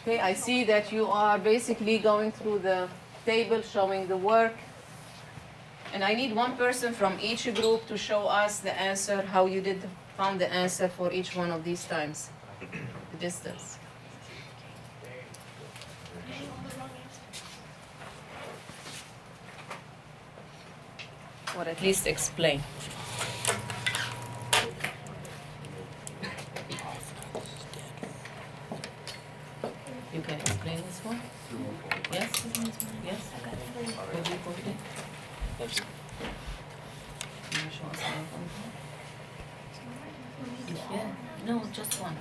Okay, I see that you are basically going through the table showing the work. And I need one person from each group to show us the answer, how you found the answer for each one of these times, the distance. Or at least explain. You can explain this one? Yes? Yes? Would you put it? Can you show us how to Yeah, no, just one.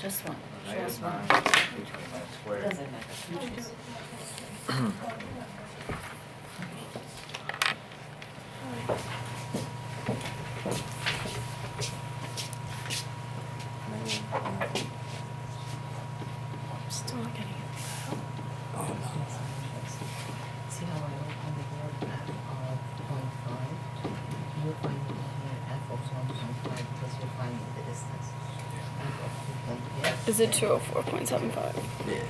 Just one. Show us one. Doesn't matter. You choose. Still not getting it. See how I open the word f of 0.5? You're finding here f of 1.5 because you're finding the distance. F of 2.5. Is it 204.75? Yeah.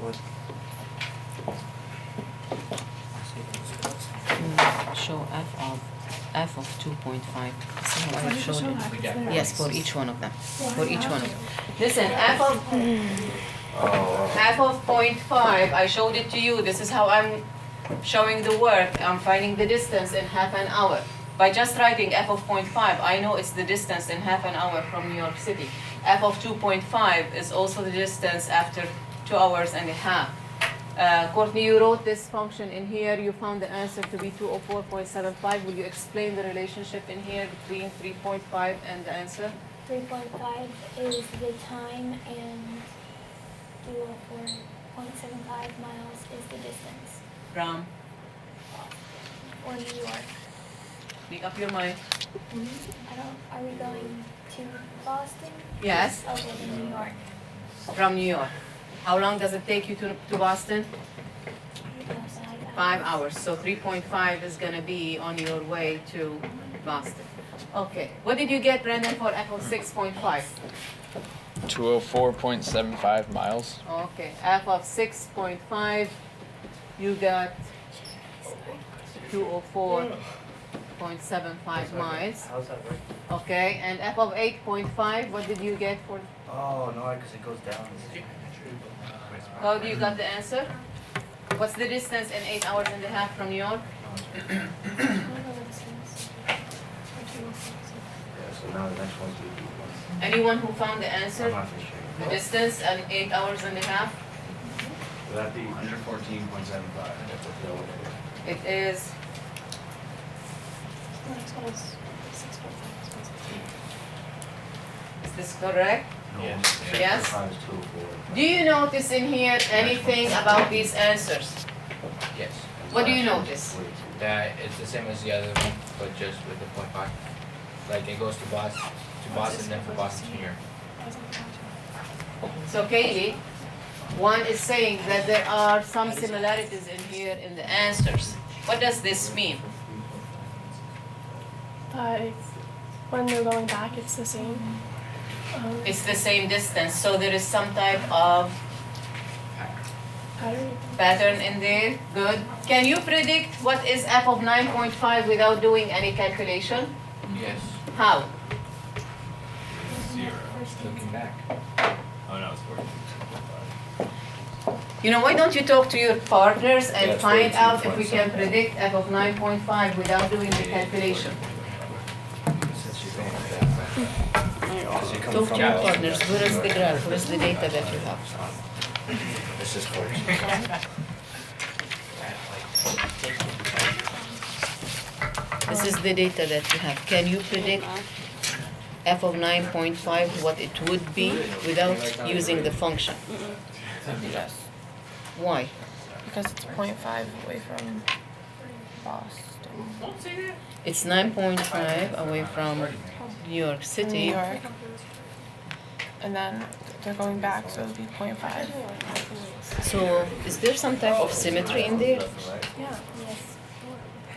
What? Show f of 2.5. See how I showed it? Yes, for each one of them. For each one of them. Listen, f of 0.5, I showed it to you. This is how I'm showing the work. I'm finding the distance in half an hour. By just writing f of 0.5, I know it's the distance in half an hour from New York City. F of 2.5 is also the distance after 2 hours and a half. Courtney, you wrote this function in here. You found the answer to be 204.75. Will you explain the relationship in here between 3.5 and the answer? 3.5 is the time and 204.75 miles is the distance. From? Or New York. Make up your mind. Are we going to Boston? Yes, Okay, then New York. from New York. How long does it take you to Boston? 5 hours. So 3.5 is going to be on your way to Boston. Okay. What did you get, Brandon, for f of 6.5? 204.75 miles. Okay. F of 6.5, you got 204.75 miles. How's that work? Okay. And f of 8.5, what did you get for? Oh, no, because it goes down. How do you got the answer? What's the distance in 8 hours and a half from New York? Yeah, so now the next one's going to be Anyone who found the I'm answer? not for sure. The distance in 8 hours and a half? Would that be under 14.75? It is, is this correct? No, Yes. Yes. 6.5 is 204. Do you notice in here anything about these answers? Yes, What do you notice? that it's the same as the other one, but just with the 0.5. Like it goes to Boston, then from Boston to New York. So Kaylee, one is saying that there are some similarities in here in the answers. What does this mean? When they're going back, it's the same. It's the same distance, so there is some type of Pattern. pattern in there. Good. Can you predict what is f of 9.5 without doing any calculation? Yes. How? Zero. Looking back. Oh, no, it's 14.75. You know, why don't you talk to your partners and Yeah, find out if we 42.7. can predict f of 9.5 without doing the calculation? Since you're going like that. As you come Talk from to your Boston, partners. Where is the graph? Where is the data that you have? This is 14. This is the data that you have. Can you predict f of 9.5 what it would be without using the function? Yes. Why? Because it's 0.5 away from Boston. It's 9.5 away from New York City. New York. And then they're going back, so it would be 0.5. So is there some type of symmetry in there? Yeah. Yes.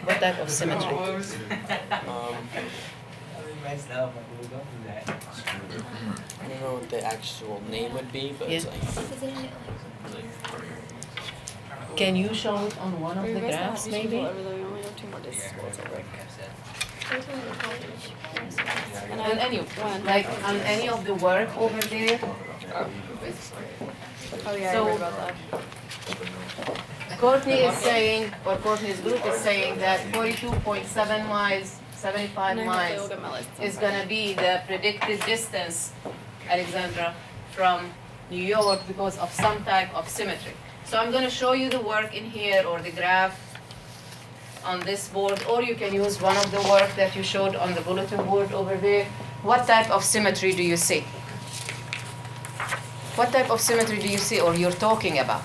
What type of symmetry? Messed up, like, we don't do that. I don't know what the actual name would be, but it's Yeah. like Is it in it Can you show it on one of the graphs, maybe? Over there, we only have 2 more days of school till break. And On any, like on any of the work over there? Oh yeah, So- I read about that. Courtney is saying, or Courtney's group is saying that 42.7 miles, 75 And I hopefully will miles get my license. is gonna be the predicted distance, Alexandra, from New York because of some type of symmetry. So I'm gonna show you the work in here or the graph on this board, or you can use one of the work that you showed on the bulletin board over there. What type of symmetry do you see? What type of symmetry do you see or you're talking about?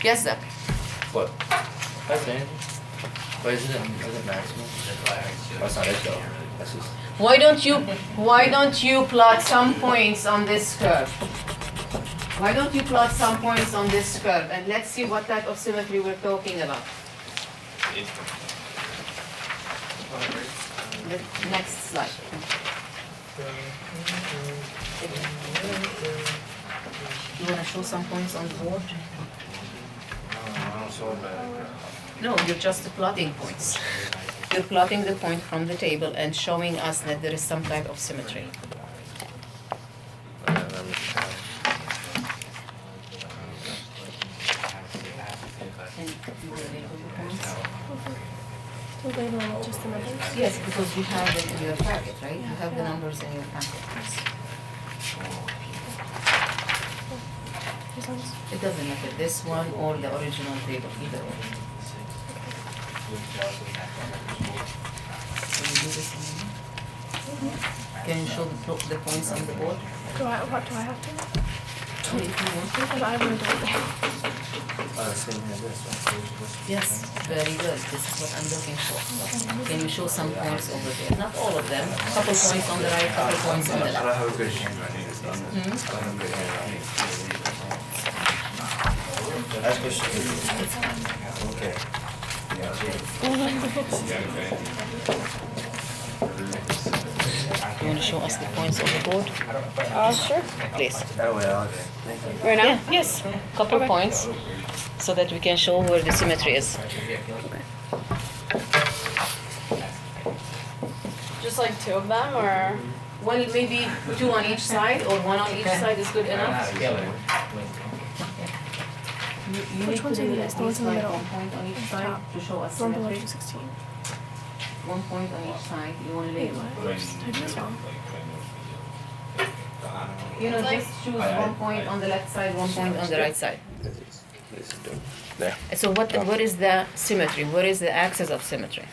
Yes, Zach? What? That's it. But isn't it maximum? That's not it though. That's just. Why don't you plot some points on this curve? Why don't you plot some points on this curve and let's see what type of symmetry we're talking about. The next slide. You wanna show some points on the board? No, you're just plotting points. You're plotting the point from the table and showing us that there is some type of symmetry. And you will label the points? To label just the numbers. Yes, because you have it in your packet, right? You have the numbers in your packet. These ones. It doesn't matter, this one or the original table, either or. Can you do this one? Can you show the points on the board? What do I have to? If you want to. But I wouldn't do it. Same here, this one. Yes, very good. This is what I'm looking for. Can you show some points over there? Not all of them. Couple points on the right, couple points on the I don't left. have a good handwriting. I don't have good handwriting. That's what she did. Okay. You want to show us the points on the board? Sure. Please. That way, Alex. Thank you. Right now? Yeah, yes, couple points, so that we can show where the symmetry is. Just like 2 of them, or? Well, maybe 2 on each side, or 1 on each side is good enough. You Which ones are these? The ones in the middle? 1 point on each side Top. to show us One below symmetry. 216. 1 point on each side, you want to Wait, label. what? I do this wrong. You know, just choose 1 point on the left side, 1 point on the right side. There. So what is the symmetry? What is the axis of symmetry?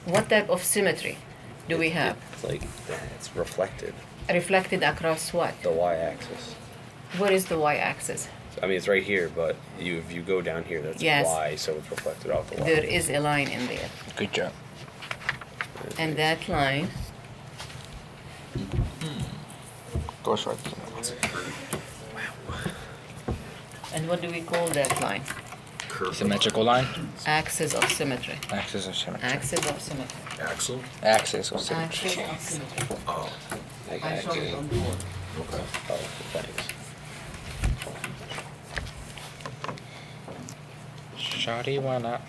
What type of symmetry do we have? It's like it's reflected, Reflected across what? the y-axis. What is the y-axis? I mean, it's right here, but if you go down here, that's Yes. y, so it's reflected off the y. There is a line in there. Good job. And that line, Go short. and what do we call that line? Symmetrical line. Axis of symmetry. Axis of symmetry. Axis of symmetry. Axle? Axis of symmetry. Axis of symmetry. Oh. Like I showed it on the board. Okay. Oh, thanks. Shawty wanna.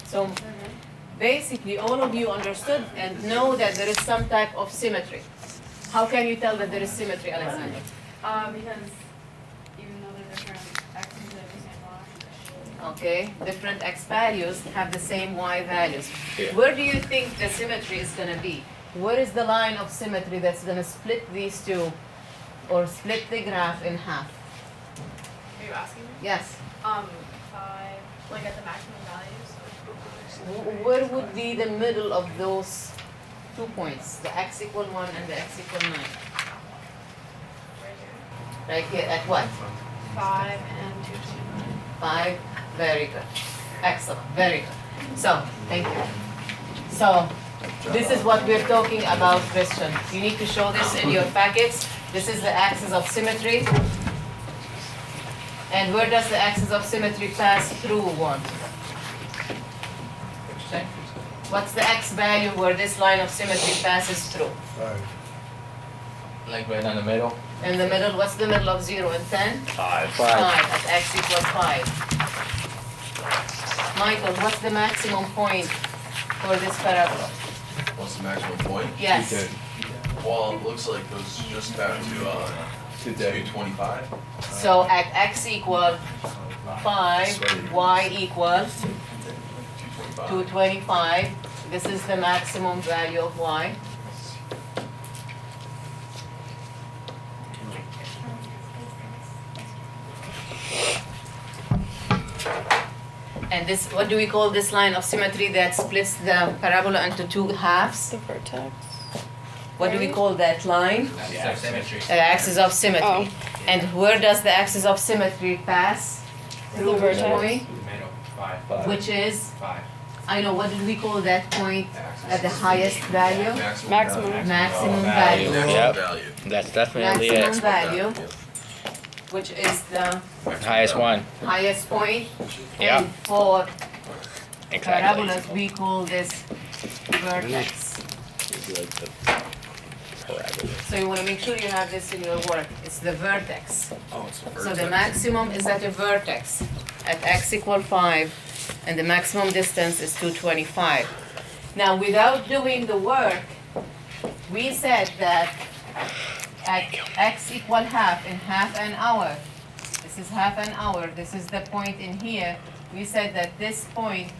So basically, all of you understood and know that there is some type of symmetry. How can you tell that there is symmetry, Alexander? Because even though they're different axes, they have the same y. Okay, different x values have the same y values. Yeah. Where do you think the symmetry is going to be? Where is the line of symmetry that's going to split these two or split the graph in half? Are you asking me? Yes. 5, like at the maximum values. Where would be the middle of those 2 points, the x equal 1 and the x equal 9? Right here. Right here, at what? 5 and 229. 5, very good. Excellent, very good. So, thank you. So, This is what we're talking about, Christian. You need to show this in your packets. This is the axis of symmetry. And where does the axis of symmetry pass through one? What's the x value where this line of symmetry passes through? Like right in the middle. In the middle, what's the middle of 0 and 10? 5. 5 at x equals 5. Michael, what's the maximum point for this parabola? What's the maximum point? Yes. Well, it looks like it goes just about to 225. So at x equal 5, y equals 225. This is the maximum value of y. And this, what do we call this line of symmetry that splits the parabola into two halves? The vertex. What do we call that line? Axis of symmetry. Axis of symmetry. Oh. And where does the axis of symmetry pass? Through which vertex. point? Middle. 5. Which is, 5. I know, what did we call that point at the highest value? Maximum. Maximum value. Yep. Value. That's definitely Maximum it. value, which is the Highest one. highest point. Yeah. And for Exactly. parabolas, we call this vertex. So you want to make sure you have this in your work. It's the vertex. So the maximum is at a vertex at x equal 5, and the maximum distance is 225. Now, without doing the work, we said that at x equal half, in half an hour, this is half an hour, this is the point in here, we said that this point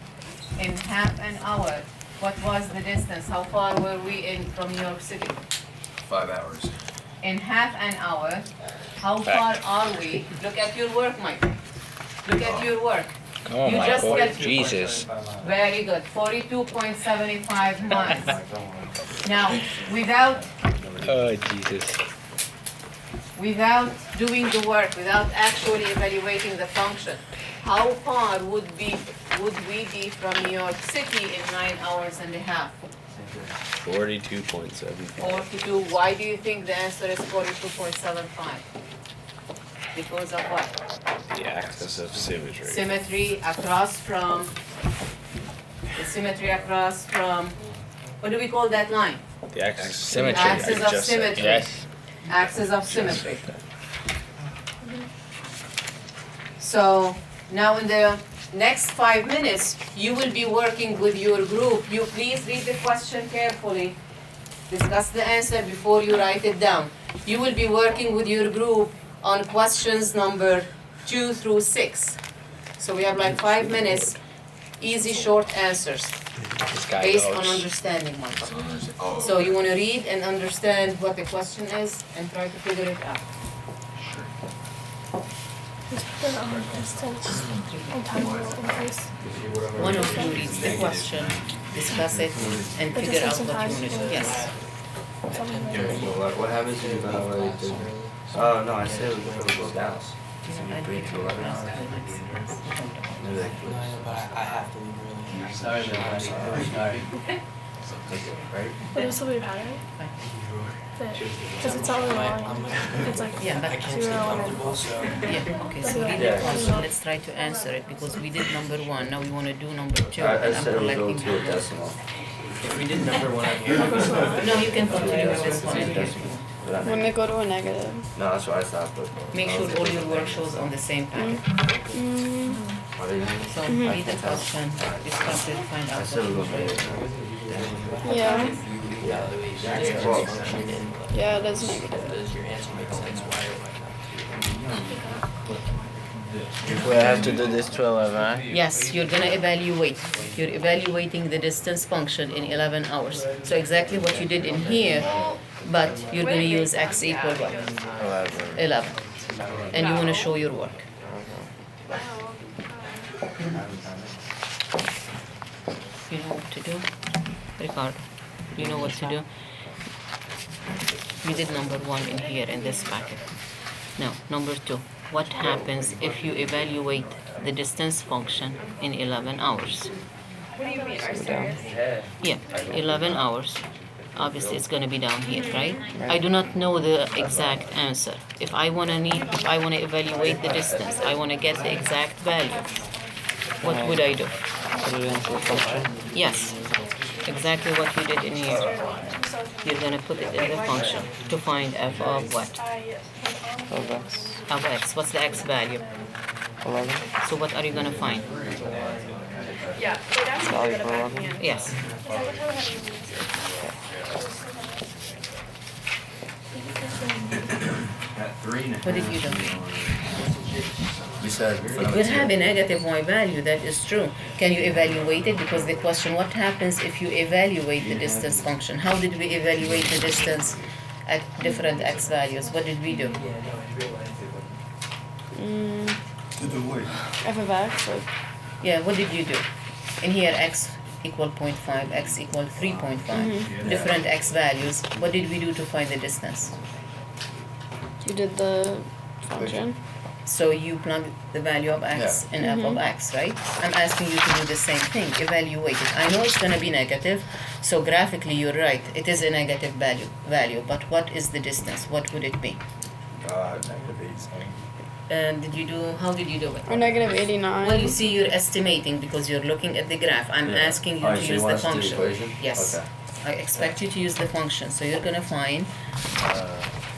in half an hour, what was the distance? How far were we in from New York City? 5 hours. In half an hour, how far are we? Look at your work, Mike. Look at your work. Oh You my just boy, get- Jesus. Very good, 42.75 miles. Now, without Oh, Jesus. doing the work, without actually evaluating the function, how far would we be from New York City in 9 hours and a half? 42.7. 42. Why do you think the answer is 42.75? Because of what? The axis of symmetry. Symmetry across from, the symmetry across from, what do we call that line? The axis of symmetry. Axis I of just said. symmetry. Yes. Axis of symmetry. So now in the next 5 minutes, you will be working with your group. You please read the question carefully. Discuss the answer before you write it down. You will be working with your group on questions number 2 through 6. So we have like 5 minutes, easy short answers This guy based on knows. understanding, Michael. So you want to read and understand what the question is and try to figure it out. One of you reads the question, discuss it, and But figure out just what you sometimes want to do. Yes. What happens if you evaluate the... Oh, no, I said it would go down. Maybe that Sorry, man. Sorry. right? But it'll still be a pattern. Because it's not really long. It's like Yeah, but 0 and then yeah, okay, so read the question, let's try to answer it, because we did number 1, now we want to do number 2, I and I'm said it would go collecting to a numbers. decimal. If we did number 1 on here, No, you can continue with this one in here. when they go to a negative. No, that's what I thought, but... Make sure all your work shows on the same pattern. So read the question, discuss it, find I out said it what would go you want to do. negative. Yeah. Well, Yeah, it is negative. does your answer make sense? Why or why not? We have to do this to 11, right? Yes, you're gonna evaluate. You're evaluating the distance function in 11 hours. So exactly what you did in here, but you're gonna use x equal what? 11. And you wanna show your work. You know what to do? Ricardo, you know what to do? You did number 1 in here in this packet. Now, number 2. What happens if you evaluate the distance function in 11 hours? What do you mean, are serious? Yeah, 11 hours. Obviously, it's going to be down here, right? I do not know the exact answer. If I want to evaluate the distance, I want to get the exact value. What would I do? Put it into a function. Yes, exactly what you did in here. You're going to put it in the function to find f of what? Of x. Of x. What's the x value? 11. So what are you going to find? Yeah, so that's Value good for at 11. Yes. What did you do? You said for It number will 2. have a negative y value, that is true. Can you evaluate it? Because the question, what happens if you evaluate the distance function? How did we evaluate the distance at different x values? What did we do? F of x, like, Yeah, what did you do? In here, x equal 0.5, x equal 3.5. Different x values. What did we do to find the distance? you did the function. So you plug the value of x in f of x, right? I'm asking you to do the same thing, evaluate it. I know it's going to be negative, so graphically you're right. It is a negative value, but what is the distance? What would it be? And how did you do it? Or negative 89. Well, you see, you're estimating because you're looking at the graph. I'm asking you Alright, to so you use want the us to do the function. equation? Yes. Okay. I expect you to use the function. So you're going to find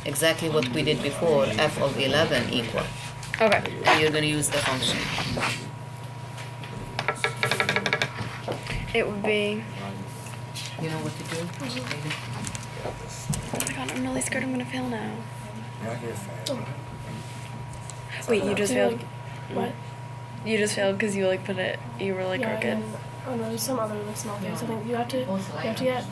exactly what we did before, f of 11 equal. Okay. And you're going to use the function. It would be. You know what to do? Oh my god, I'm really scared I'm gonna fail now. Wait, you just failed? What? You just failed because you like you were like crooked. And, oh no, there's some other like small things. I think you have to get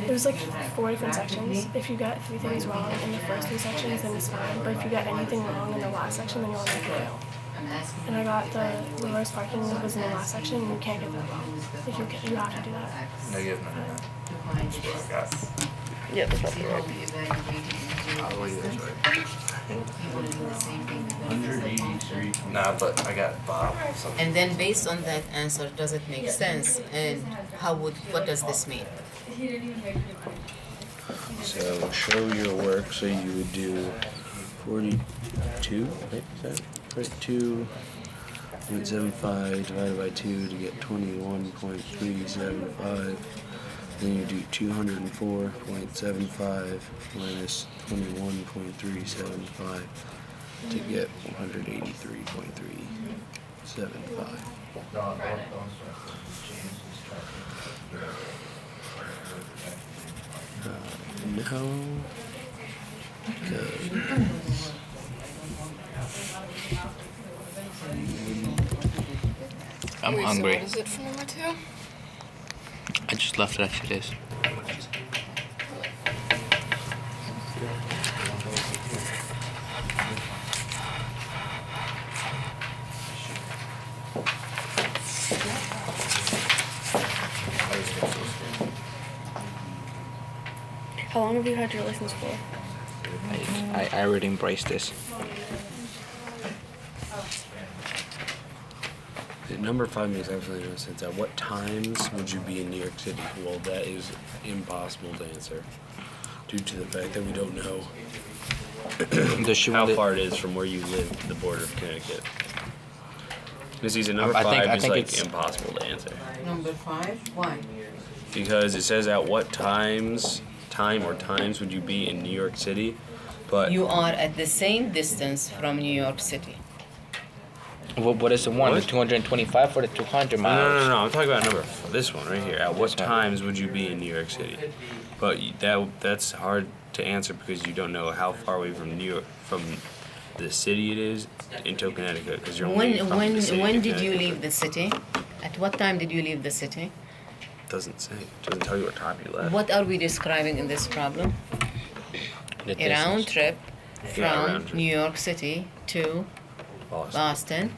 there's like 4 different sections. If you get 3 things wrong in the first 3 sections, then it's fine. But if you get anything wrong in the last section, then you'll like fail. And I got the reverse parking was in the last section, and you can't get that wrong. If you have to do that. Negative 99. That's what I got. Yeah, that's probably right. Probably that's right. 183. Nah, but I got Bob. Something. And then based on that answer, does it make sense? And what does this mean? So show your work. So you would do 42, right? Is that 42.75 divided by 2 to get 21.375. Then you do 204.75 minus 21.375 to get 183.375. No. Good. I'm hungry. So what is it for number 2? I just left it as it is. How long have you had your license for? I already embraced this. Number 5 makes absolutely no sense. At what times would you be in New York City? Well, that is impossible to answer due to the fact that we don't know Does she how want it? far it is from where you live to the border of Connecticut. This is number I 5 is think like it's- impossible to answer Number 5? Why? because it says at what times would you be in New York City, but You are at the same distance from New York City. What is the one? What? The 225 or the 200 miles? no. I'm talking about this one right here. At what times would you be in New York City? But that's hard to answer because you don't know how far away from New York, from the city it is into Connecticut. Because you're only from the city When to did you Connecticut. leave the city? At what time did you leave the city? Doesn't say. Doesn't tell you what time you left. What are we describing in this problem? The A round distance. trip from Yeah, a round trip. New York City to Boston. Boston.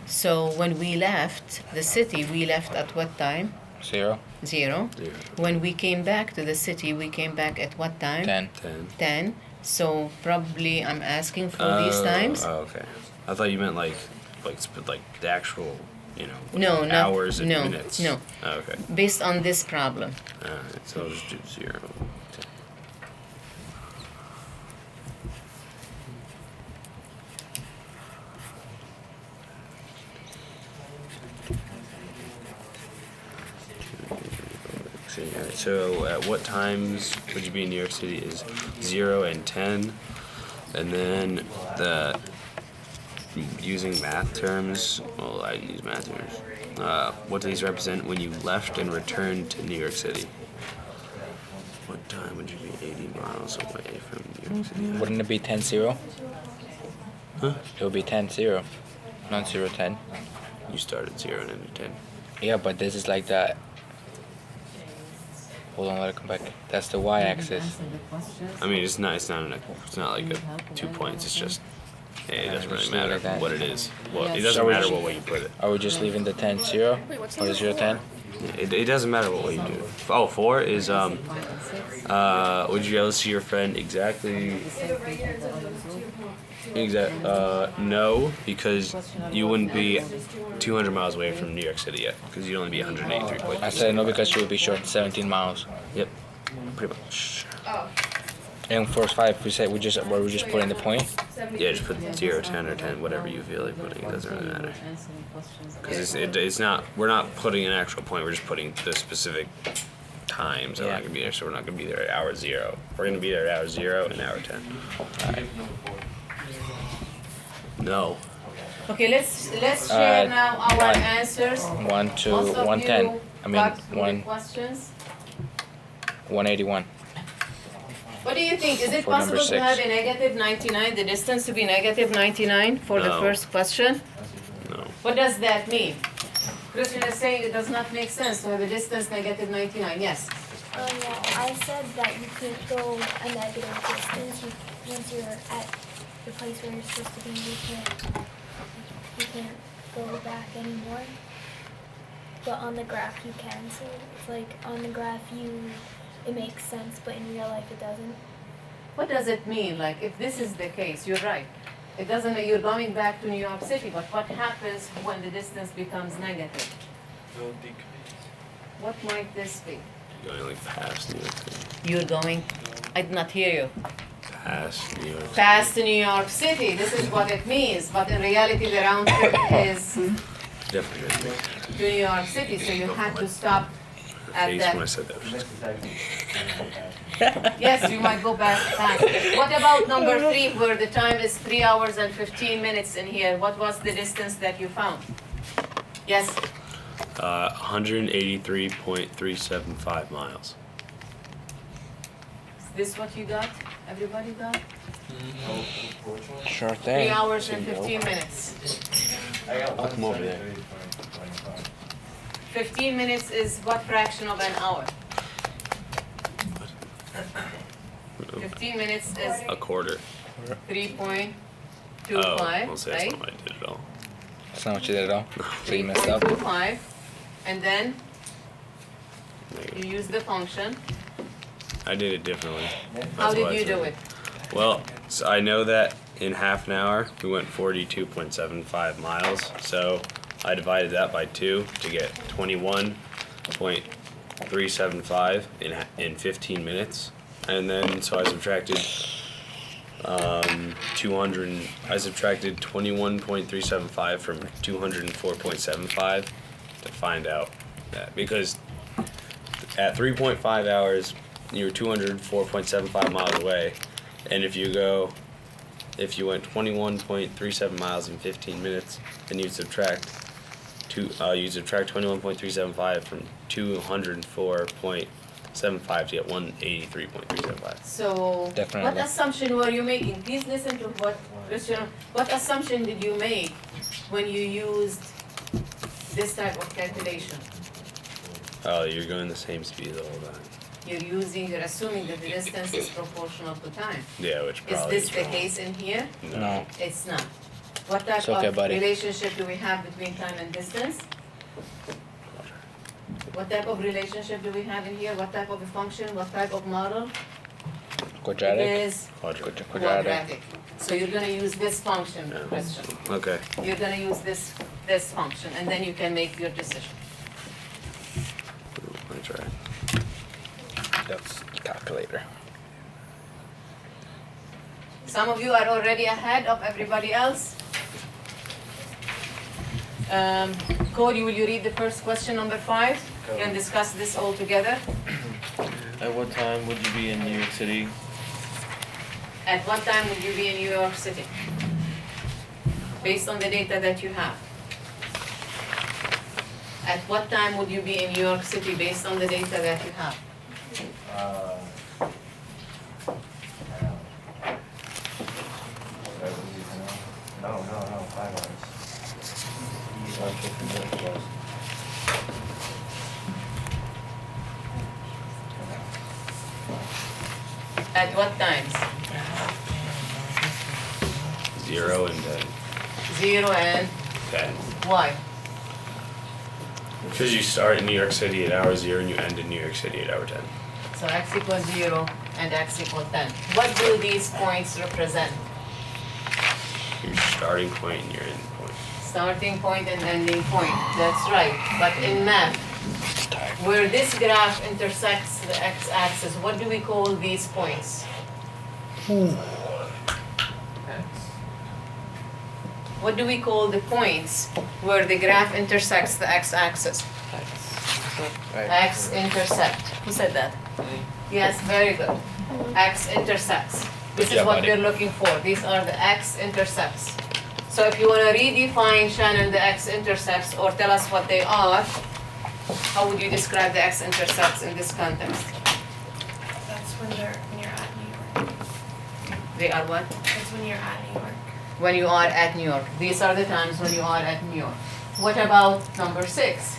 So when we left the city, we left at what time? 0, 0. Yeah. When we came back to the city, we came back at what time? 10. 10. 10. So probably I'm asking for these times. Oh, okay. I thought you meant like the actual you know, No, not, hours and no, minutes? no. Oh, okay. Based on this problem. Alright, so I'll just do 0. Alright, so at what times would you be in New York City is 0 and 10, and then the using math terms. Well, I didn't use math terms. What do these represent when you left and returned to New York City? What time would you be 80 miles away from New York City? Wouldn't it be 10-0? Huh? It would be 10-0, not 0-10. You started 0 and ended 10. Yeah, but this is like that. Hold on, let it come back. That's the y-axis. I mean, it's not like 2 points. It's just, it doesn't really Just leave it matter like that. what it is. Well, it So doesn't we're matter just- what way you put it. Are we just leaving the 10-0 or the 0-10? It doesn't matter what way you do it. Oh, 4 is would you be able to see your friend exactly? No, because you wouldn't be 200 miles away from New York City yet, because you'd only be 183. I said no because you would be short 17 miles. Yep, pretty much. And for 5, we just put in the point. Yeah, just put 0, 10, or 10, whatever you feel like putting. It doesn't really matter. Because it's not. We're not putting an actual point. We're just putting the specific times that we're not gonna be there. So we're not gonna be there at hour 0. We're gonna be there at hour 0 and hour 10. Alright. No. Okay, let's share now our one. answers. 1 to Most of 110. you I mean, got good 1 questions. 181. What do you think? Is it For number possible to 6. have a negative 99, the distance to be negative 99 for the No. first question? No. What does that mean? Christian is saying it does not make sense to have a distance negative 99. Yes. Yeah, I said that you can't go a negative distance. Once you're at the place where you're supposed to be, you can't go back anymore. But on the graph you can. So it's like on the graph it makes sense, but in real life it doesn't. What does it mean? Like, if this is the case, you're right. It doesn't, you're going back to New York City, but what happens when the distance becomes negative? What might this be? You're going like past New York City. You're going, I did not hear you. Past New York City. Past New York City, this is what it means, but in reality the round trip is Definitely. to New York City, so you have to stop at Face when I that. said that. Yes, you might go back fast. What about number 3, where the time is 3 hours and 15 minutes in here? What was the distance that you found? Yes? 183.375 miles. Is this what you got? Everybody got? Sure 3 thing. hours and 15 minutes. I'll come over there. 15 minutes is what fraction of an hour? 15 minutes is A quarter. 3.25, Oh, well, see, that's right? not what I did at all. That's not what you did at all. So you messed up. 3.25, and then Negative. you use the function. I did it differently. How That's why did you I said do it? Well, so I know that in half an hour we went 42.75 miles. So I divided that by 2 to get 21.375 in 15 minutes, and then so I subtracted 21.375 from 204.75 to find out that, because at 3.5 hours you're 204.75 miles away, and if you went 21.37 miles in 15 minutes, then you'd subtract 21.375 from 204.75 to get 183.375. So, Definitely. what assumption were you making? Please listen to what Christian, what assumption did you make when you used this type of calculation? Oh, you're going the same speed the whole time. You're assuming that the distance is proportional to time. Yeah, which Is probably this the wrong. case in here? No. It's not. What type It's okay, of buddy. relationship do we have between time and distance? What type of relationship do we have in here? What type of a function? What type of model? It Quadratic. is Quadratic. quadratic. So you're gonna use this function, Yeah. Christian. Okay. You're gonna use this this function, and then you can make your decision. Let me try. That's calculator. Some of you are already ahead of everybody else. Cody, will you read the first question, number 5? We can discuss this all together. At what time would you be in New York City? At what time would you be in New York City? Based on the data that you have. At what time would you be in New York City based on the data that you have? No, 5 hours. At what times? 0 and 10. 0 and 10. why? Because you start in New York City at hour 0 and you end in New York City at hour 10. So x equals 0 and x equals 10. What do these points represent? Your starting point and your end point. Starting point and ending point. That's right. But in math, where this graph intersects the x-axis, what do we call these points? What do we call the points where the graph intersects the x-axis? X-intercept. Who said that? Yes, very good. X-intercepts. This Good is job, what buddy. we're looking for. These are the x-intercepts. So if you want to redefine, Shannon, the x-intercepts or tell us what they are, how would you describe the x-intercepts in this context? That's when you're at New York. They are what? That's when you're at New York. When you are at New York. These are the times when you are at New York. What about number 6?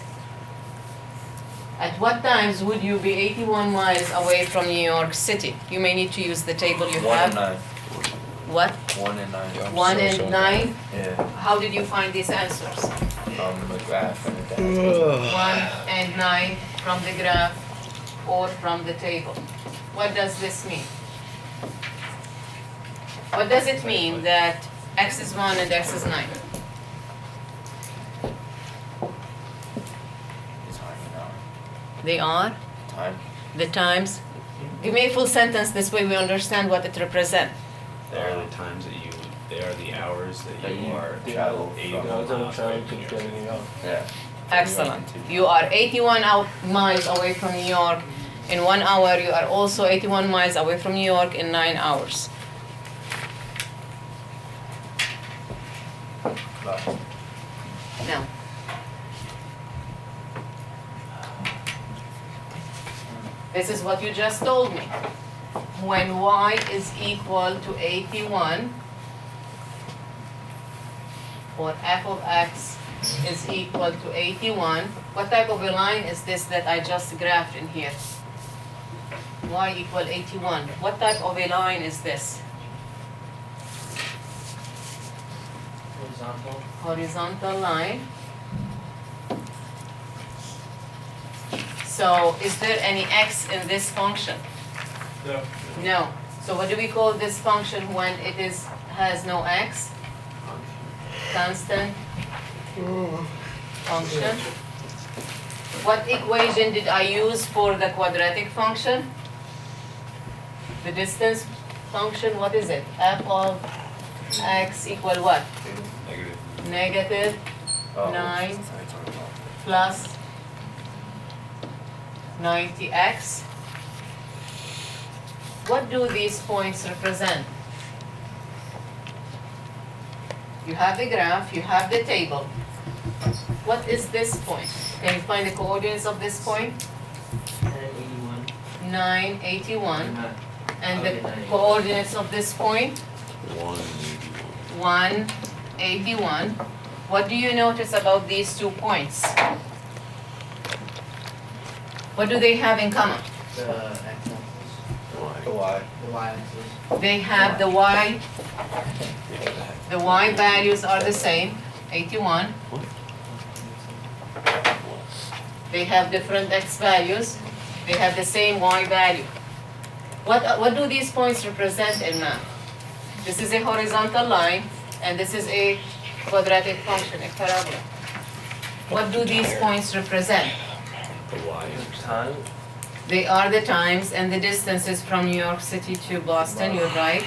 At what times would you be 81 miles away from New York City? You may need to use the table you 1 and have. 9. What? 1 and 9. 1 and 9? Yeah. How did you find these answers? The graph and the 1 and 9 from the graph or from the table. What does this mean? What does it mean that x is 1 and x is 9? It's hard to know. They are Time. the times. Give me a full sentence, this way we understand what it represents. They are the times that they are the hours that you are travel 81 from- miles away from New York. Yeah. Excellent. You are 81 miles away from New York in 1 hour. You are also 81 miles away from New York in 9 hours. Now, this is what you just told me. When y is equal to 81, or f of x is equal to 81, what type of a line is this that I just graphed in here? Y equal 81. What type of a line is this? Horizontal. Horizontal line. So is there any x in this function? No. No. So what do we call this function when it has no x? Constant function. What equation did I use for the quadratic function? The distance function, what is it? F of x equal what? Negative 9 plus 90x. What do these points represent? You have the graph, you have the table. What is this point? Can you find the coordinates of this point? 981. And the coordinates of this point? 181. What do you notice about these 2 points? What do they have in common? The x-axis. The Y. The y-axis. They have the y values are the same, 81. They have different x values. They have the same y value. What do these points represent in math? This is a horizontal line, and this is a quadratic function, a parabola. What do these points represent? Time. They are the times and the distances from New York City to Boston, you're right.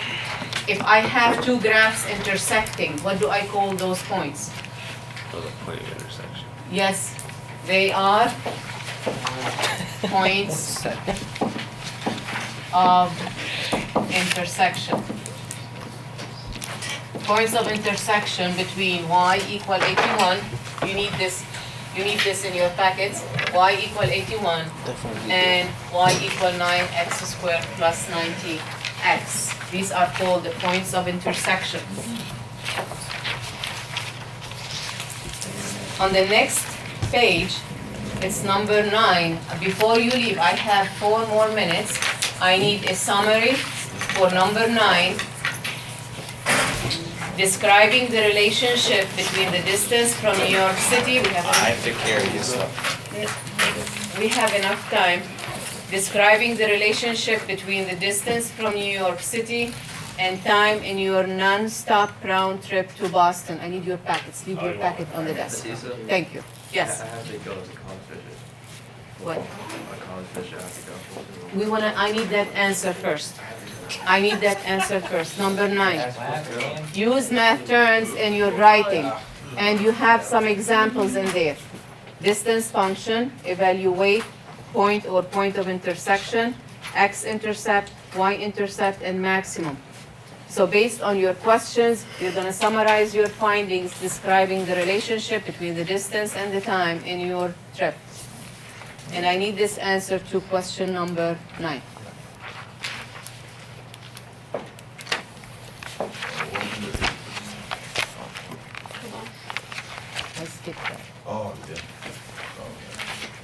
If I have two graphs intersecting, what do I call those points? For the point of intersection. Yes, they are points of intersection. Points of intersection between y equal 81, you need this in your packets, y equal 81 and y equal 9x squared plus 90x. These are called the points of intersection. On the next page, it's number 9. Before you leave, I have 4 more minutes. I need a summary for number 9, describing the relationship between the distance from New York City. I have to carry this stuff. We have enough time. Describing the relationship between the distance from New York City and time in your non-stop round trip to Boston. I need your packets. Leave your packet on the desk. Thank you. Yes. I have to go as a college visit. What? A college visit, I have to go. I need that answer first. I need that answer first. Number 9. Use math terms in your writing, and you have some examples in there. Distance function, evaluate, point or point of intersection, x-intercept, y-intercept, and maximum. So based on your questions, you're going to summarize your findings describing the relationship between the distance and the time in your trip. And I need this answer to question number 9. I skipped that Oh, yeah.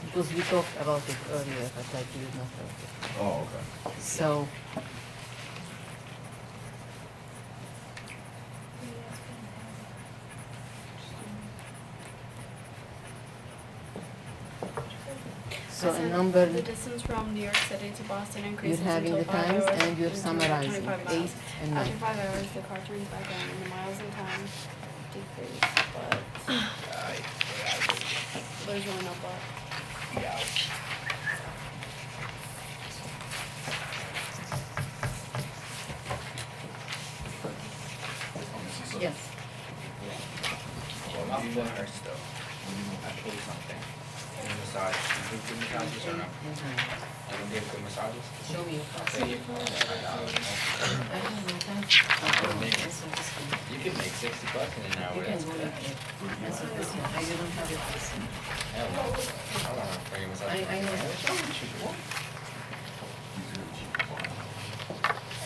because we talked about it earlier, but I did not know it. Oh, okay. So, in number, The distance from New York City to Boston you're increases having until the 5 times hours and you're until summarizing 25 8 miles. and After 9. 5 hours, the car turns back on and the miles and time decrease, but there's really no but. Yes. Well, my foot hurts though. I pulled something. And massage. You do good massages or no? I don't give good massages. Show me your Okay, you can make $60 in an hour. You can That's go good. like that. Answer this one. I didn't have it this one. Hell no. I want to bring a massage. I know.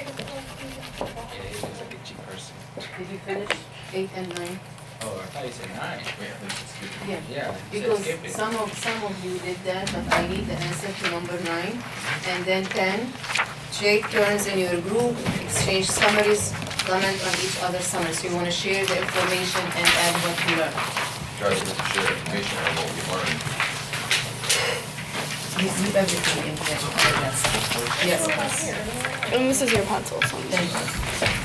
Yeah, he looks like a cheap person. Did you finish 8 and 9? Oh, I thought you said 9. Yeah. Yeah, you said Because skip it. some of you did that, but I need the answer to number 9. And then 10, take turns in your group, exchange summaries, comment on each other's summaries. You want to share the information and add what you learned. Try to share information on what we learned. You keep everything in there. Yes, please. And this is your pencil. So Thank you.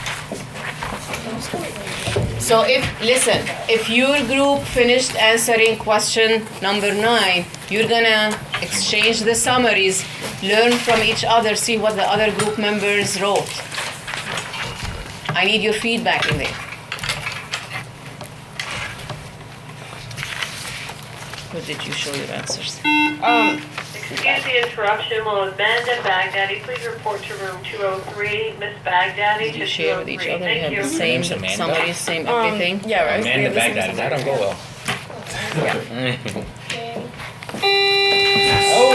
So if your group finished answering question number 9, you're gonna exchange the summaries, learn from each other, see what the other group members wrote. I need your feedback in there. Or did you show your answers? Excuse the interruption. Will Amanda Baghdadi please report to room 203? Miss Baghdadi Did to you share with each 203. other? You Thank have the you. same Name's Amanda? summaries, same everything? yeah, right. Amanda Baghdad, that don't go well.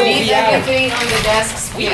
Leave everything on the desks, please.